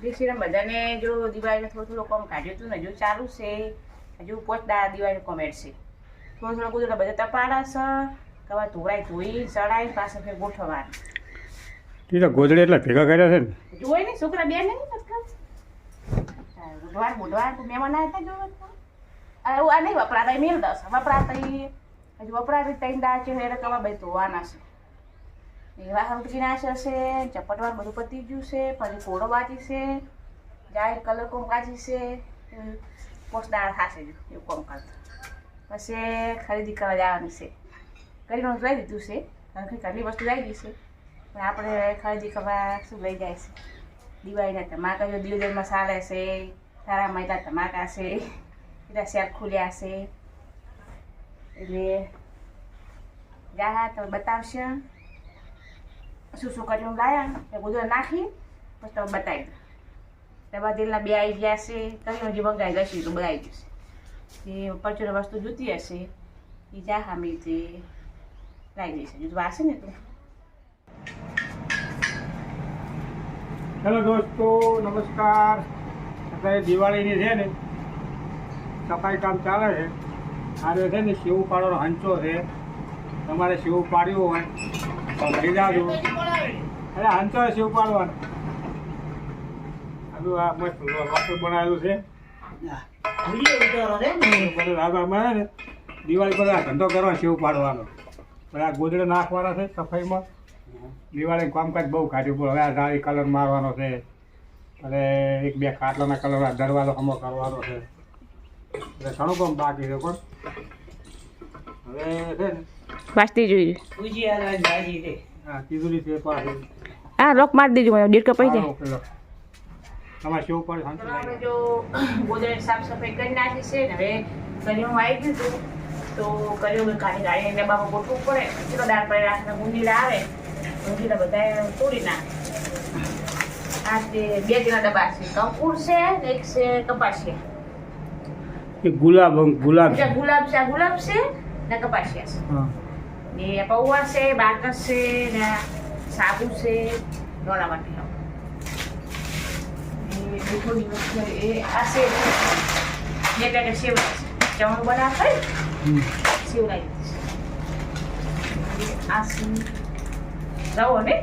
શ્રીરામ બધાને જો દિવાળીને થોડું કોમ કાઢ્યું હતું ને હજુ ચાલુ છે. હજુ 5 દાડા દિવાળી કોમેન્ટ છે. થોડું કુદરત બધા તપાડા છે કવા ધોવાય ધોઈ ચડાઈ પાછા ફેર ગોઠવવાનું. તો ગોદડે એટલે ભેગા કર્યા છે ને જોઈ ને છોકરા બે નહીં બુધવાર મહેમાન આવ્યા હતા જો આ નહીં વપરાતા મેળ દસ વપરાતા હજુ વપરાતી 3 દાડા છે એટલે કવા ભાઈ ધોવાના છે. એવા હમકી નાશે છે ચપટવાર બધું પતી ગયું છે. પછી કોડો બાકી છે જાય કલર કોમ કાચી છે પોસ્ટદાર થશે એવું કોમ કરતા. પછી ખરીદી કરવા જવાની છે. કરીને લઈ દીધું છે કારણ કે ઘરની વસ્તુ લઈ ગઈ છે પણ આપણે ખરીદી કરવા શું લઈ જાય છે. દિવાળીના ધમાકા જો દિવાળીમાં ચાલે છે સારા મહિલા ધમાકા છે એટલા શેર ખુલ્યા છે એટલે જા તો બતાવશે શું કરીને લાયા એ બધું નાખી પછી તમે બતાવી દો. ડબ્બા તેલના 2 આવી ગયા છે કઈ હજી મંગાવી લઈશું તો બધા આવી જશે. એ પરચુર વસ્તુ જોતી હશે એ જા સામે તે લાવી દઈશે જો વાસે ને તો. હેલો દોસ્તો નમસ્કાર. અત્યારે દિવાળીની છે ને સફાઈ કામ ચાલે છે. આજે છે ને શિવ પાડવાનો હંચો છે. તમારે શિવ પાડ્યું હોય તો લઈ જાજો. અરે હંચો શિવ પાડવાનો આ મસ્ત વાસણ બનાવેલું છે. દિવાળી પર આ ધંધો કરવા શિવ પાડવાનો બધા ગોદડે નાખવાના છે સફાઈમાં. દિવાળી કામકાજ બહુ કાઢ્યું પણ હવે આ જાળી કલર મારવાનો છે અને 1-2 ખાટલાના કલર દરવાજો હમો કરવાનો છે એટલે ઘણું કામ બાકી છે. પણ હવે છે ને વાસ્તી જોઈએ હા કીધું છે પાછી હા લોક મારી દેજો મને 1.5 કપ પડી જાય. તમારે શિવ પાડ આપણે જો ગોદડે સાફ સફાઈ કરી નાખી છે ને હવે કરિયું આવી ગયું હતું તો કરિયું કાઢી ગાડીને ડબ્બામાં ગોઠવવું પડે. ચલો દાળ પડે રાખીને ગુંદીલા આવે ગુંદીલા બધા તોડી નાખે. આ તે 2 જેના ડબ્બા છે કંકુર છે ને એક છે કપાસિયા. ગુલાબ ગુલાબ ગુલાબ છે ને કપાસિયા છે ને પૌવા છે બાકસ છે ને સાબુ છે ડોળા માટે મીઠો દિવસ એ આ સેવ 2 પેકેટ સેવ ચવણ બનાવે સેવ લાવી આ સી રવો ને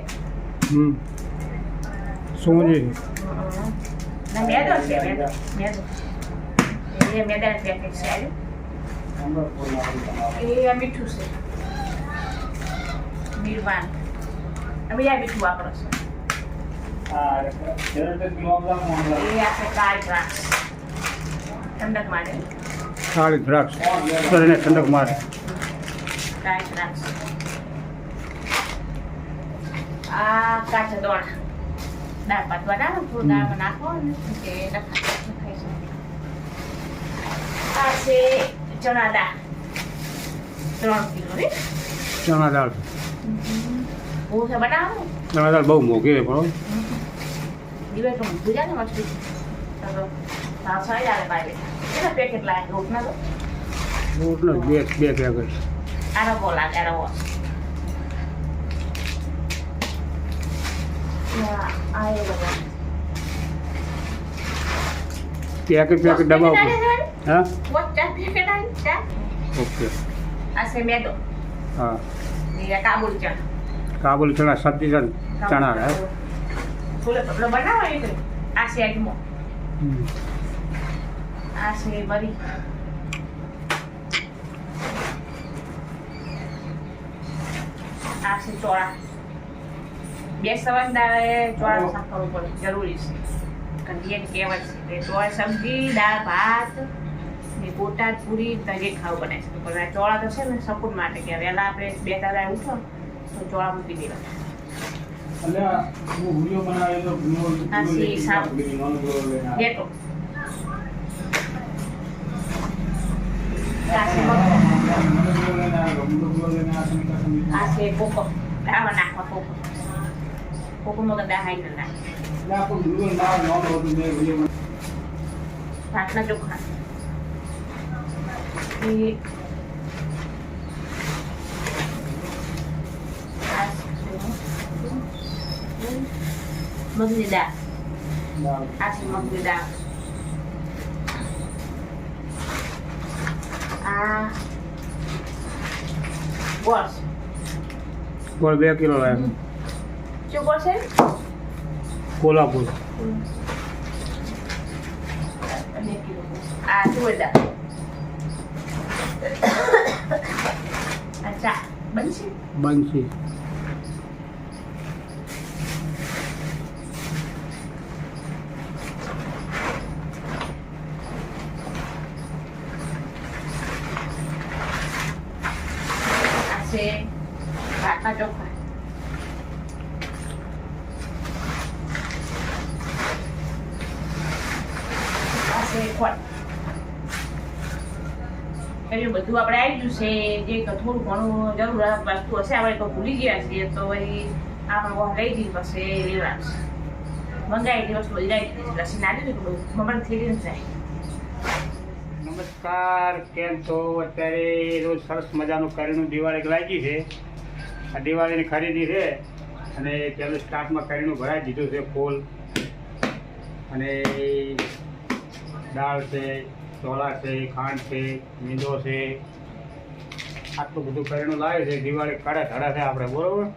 સોજી ના મેદો છે મેદો એ મેદાના પેકેટ છે એ મીઠું છે નિર્વાણ અમે આ મીઠું વાપરો છે. એ આપણે કાળી દ્રાક્ષ ઠંડક માટે કાળી દ્રાક્ષ શરીરને ઠંડક માટે કાળી દ્રાક્ષ. આ કાચા દોણા દાળ ભાત બનાવો થોડું દાળમાં નાખો ને કે ખાઈ શકો. આ છે ચણા દાળ 3 કિલો ને ચણા દાળ. હું છે બનાવો ચણા દાળ બહુ મોંઘી છે પણ દિવસ તો ગુજરાત ને મસ્તી ચલો સાસા આવે બાય કેટલા પેકેટ લાગે રોટના તો રોટનો 2 પેકેટ આરો બોલા આરો યા આય બધા પેકેટ ડબ્બા ઉપર હા વચ્ચા પેકેટ આવી ચા ઓકે. આ છે મેદો હા એ કાબુલ ચણા કાબુલ ચણા સબ્જી ચણા હે ફૂલે પતલો બનાવો એટલે આ છે અજમો આ છે મરી આ છે ચોળા 2 સવારદારે ચોળા શાક કરવું પડે જરૂરી છે કંડિયાની કહેવત છે કે ચોળા સબ્જી દાળ ભાત ને ગોટા પૂરી તગે ખાવું બને છે પણ આ ચોળા તો છે ને સપૂર માટે કે વહેલા આપણે 2 દાડા ઉઠો તો ચોળા મૂકી દેવા. Así sabe. Dieto. Así poco. Dama nak poco. Poco mo ganda hay na. Patna jokha. Di mengida આછી મગની દાળ. આ ગોળ છે. ગોળ 2 કિલો લાવ્યો. શું ગોળ છે? કોલ્હાપુર. આ તુવેર દાળ. આ ચા બનશે. બંસી. આ છે ભાતના ચોખા. આ છે ખોટ. એટલે બધું આપણે આવી ગયું છે. જે થોડું ઘણું જરૂર વસ્તુ હશે આપણે તો ભૂલી ગયા છીએ તો વળી આપણે લઈ જઈ પછી લેવાનું છે. મંગાવેલી વસ્તુ બધી લઈ દીધી. લસી નાખી દીધું બધું મમણ થઈ જાય. નમસ્કાર, કેમ છો? અત્યારે રોજ સરસ મજાનું કરીનું દિવાળી લાગી છે. આ દિવાળીની ખરીદી છે અને પહેલું સ્ટાર્ટમાં કરીનું ભરાઈ દીધું છે ફૂલ. અને દાળ છે, ચોળા છે, ખાંડ છે, મીંદો છે, આટલું બધું કરીનું લાવ્યું છે. દિવાળી કડે ધડા છે આપણે, બરોબર.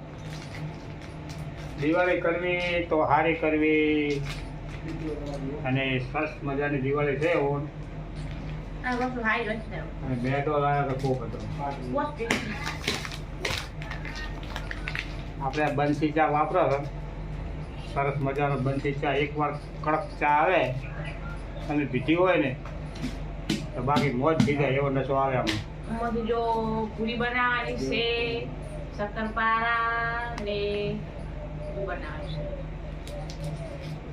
દિવાળી કરવી તો સારી કરવી અને સરસ મજાની દિવાળી છે. આ વસ્તુ હાઈ નથી ને. અને બેડો લાવ્યો તો ખૂબ હતો. આપણે આ બંસી ચા વાપરો છો, સરસ મજાનો બંસી ચા. એકવાર કડક ચા આવે અને પીધી હોય ને તો બાકી મોજ થઈ જાય એવો નશો આવે આમાં. આમાંથી જો પૂરી બનાવવાની છે, શક્કરપારા ને બધું બનાવવાનું છે.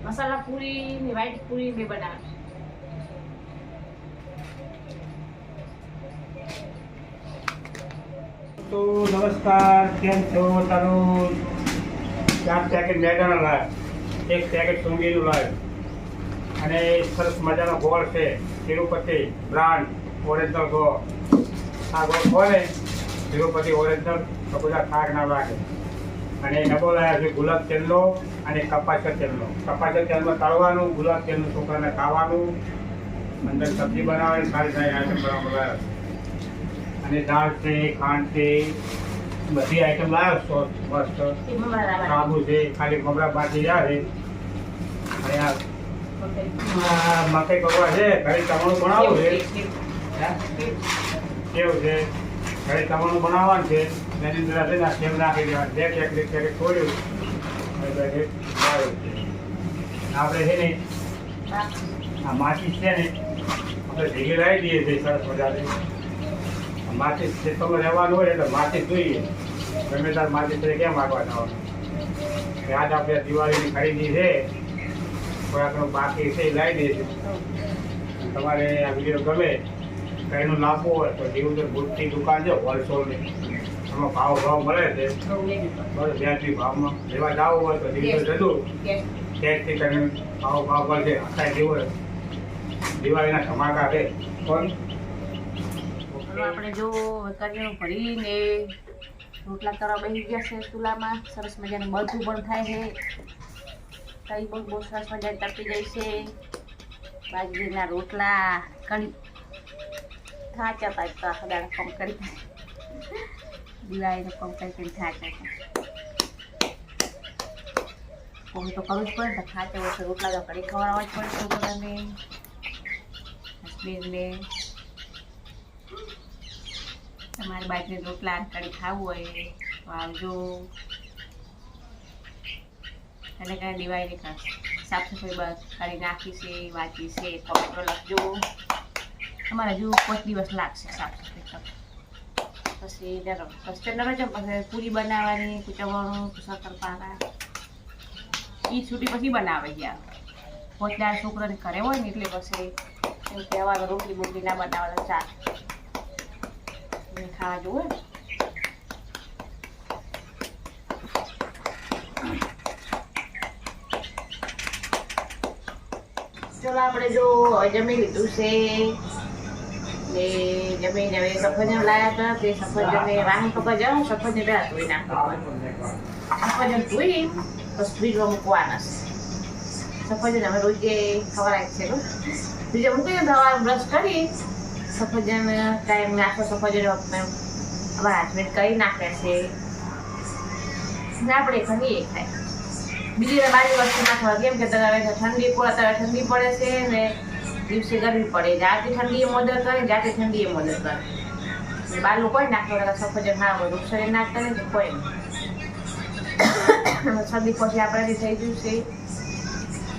મસાલા પૂરી ને વ્હાઈટ પૂરી બે બનાવવાની છે. તો નમસ્કાર, કેમ છો? તારું 4 પેકેટ મેદાના લાવ્યો, 1 પેકેટ સુંગીનું લાવ્યો અને સરસ મજાનો ગોળ છે તિરુપતિ બ્રાન્ડ ઓરિજિનલ ગોળ. આ ગોળ ખોલે તિરુપતિ ઓરિજિનલ તો બધા થાક ના લાગે. અને નબો લાવ્યા છે ગુલાબ તેલનો અને કપાસર તેલનો. કપાસર તેલમાં તળવાનું, ગુલાબ તેલનું છોકરાને ખાવાનું, અંદર સબ્જી બનાવવાની સારી સારી આઈટમ બનાવવા. અને દાળ છે, ખાંડ છે, બધી આઈટમ લાવ્યો સોસ મસ્ત. સાબુ છે, ખાલી મમરા બાકી જાય. અને આ મકાઈ પકવા છે, ઘરે ચવાણું બનાવવું છે. કેવું છે? ઘરે ચવાણું બનાવવાનું છે. એની અંદર છે ને સેમ નાખી દેવાનું. 2 પેકેટ છોડ્યું અને 2 પેકેટ લાવ્યું છે. આપણે છે ને આ માચીસ છે ને આપણે ભેગી લાવી દઈએ છીએ સરસ મજાની. માચીસ ખેતરમાં રહેવાનું હોય એટલે માચીસ જોઈએ. ગમે ત્યારે માચીસ કેમ માગવા જવાનું? આજ આપણે દિવાળીની ખરીદી છે, થોડાક બાકી છે એ લાવી દઈશું. તમારે આ વિડીયો ગમે કંઈનું લાવવું હોય તો દિવદર ભૂતની દુકાન છે હોલસેલની, એમાં ભાવ મળે છે. બસ વ્યાજબી ભાવમાં લેવા જવું હોય તો દિવદર જતું કેશથી કરીને ભાવ મળશે. અત્યારે દિવાળીના ધમાકા છે. પણ આપણે જો કરિયાણું ભરીને રોટલા કરવા બેસી ગયા છે ચૂલામાં. સરસ મજાનું બધું પણ થાય છે. કઈ બહુ સરસ મજાની તપી જાય છે. બાજરીના રોટલા કડી થાચા થાય તો આખા દાડા કમ કરી દિવાળીને કમ કરી થાચા થાય. કોમ તો કરવું જ પડે ને. થાચા હોય તો રોટલા તો કડી ખવડાવવા જ પડે છોકરાને, હસબેન્ડને. તમારે બાજરી રોટલા કડી ખાવું હોય તો આવજો. અને કાંઈ દિવાળીની સાફ સફાઈ બસ કરી નાખી છે, વાંચી છે, કોમેન્ટો લખજો. તમારે હજુ 5 દિવસ લાગશે સાફ સફાઈ. પછી પછી પૂરી બનાવવાની, કૂચવવાનું, શક્કરપારા એ છૂટી પછી બનાવે ગયા. 5 દાળ છોકરાને ઘરે હોય ને એટલે પછી એમ કહેવાનું રોટલી બોટલી ના બનાવવાનું ચાલ ખાવા જોવે. ચલો આપણે જો જમી લીધું છે ને જમીને હવે સફરજન લાવ્યા હતા. તે સફરજનને વાહન પકવા જાઉં, સફરજન પહેલાં ધોઈ નાખવાનું. સફરજન ધોઈ પછી ફ્રીજમાં મૂકવાના છે. સફરજન અમે રોજે ખવડાય છે બીજે મૂકી દવા બ્રશ કરી સફરજન ટાઈમ આખો સફરજન અમારા હસબન્ડ કરી નાખે છે ને આપણે ખાઈએ ખાય બીજી બારી વસ્તુ ના ખવાય કેમ કે ઠંડી પડે છે ને દિવસે ગરમી પડે જાતે ઠંડીએ મદદ કરે જાતે ઠંડીએ મદદ કરે બારનું કોઈ નાખતો સફરજન હા બધું શરીર નાખતા ને કોઈ નહીં શરદી પછી આપણાથી થઈ ગયું છે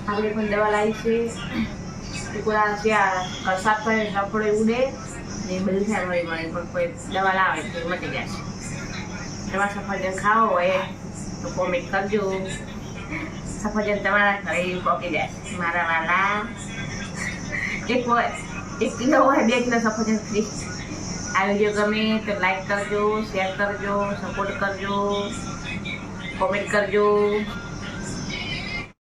આપણે પણ દવા લાવી છે સાફ કરે કપડે ઉડે ને બધું થાય મળે પણ કોઈ દવા લાવે તો મટી જાય છે તમારે સફરજન ખાવો હોય તો કોમેન્ટ કરજો સફરજન તમારા ઘરે પોકી જાય મારા વાલા 1 કિલો હોય 2 કિલો સફરજન ફ્રી આ વિડીયો ગમે તો લાઈક કરજો શેર કરજો સપોર્ટ કરજો કોમેન્ટ કરજો